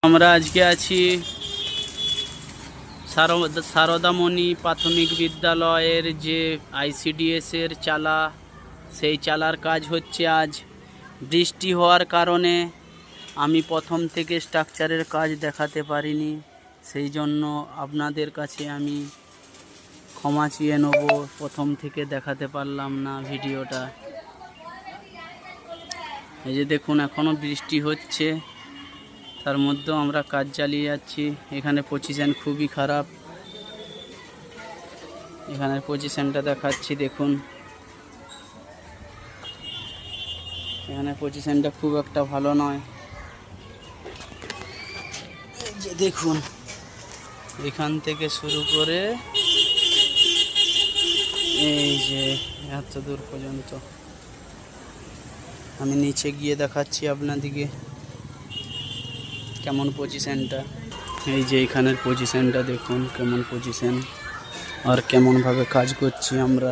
আমরা আজকে আছি সারদামণি প্রাথমিক বিদ্যালয়ের যে আইসিডিএস এর চালা, সেই চালার কাজ হচ্ছে। আজ বৃষ্টি হওয়ার কারণে আমি প্রথম থেকে স্ট্রাকচারের কাজ দেখাতে পারিনি, সেই জন্য আপনাদের কাছে আমি ক্ষমা চেয়ে নেব। প্রথম থেকে দেখাতে পারলাম না ভিডিওটা। এই যে দেখুন, এখনও বৃষ্টি হচ্ছে, তার মধ্যেও আমরা কাজ চালিয়ে যাচ্ছি। এখানে পজিশন খুবই খারাপ, এখানের পজিশনটা দেখাচ্ছি দেখুন। এখানে পজিশনটা খুব একটা ভালো নয়। এই যে দেখুন, এখান থেকে শুরু করে এই যে এত দূর পর্যন্ত। আমি নিচে গিয়ে দেখাচ্ছি আপনাদেরকে কেমন পজিশনটা। এই যে এখানের পজিশনটা দেখুন কেমন পজিশন, আর কেমনভাবে কাজ করছি আমরা।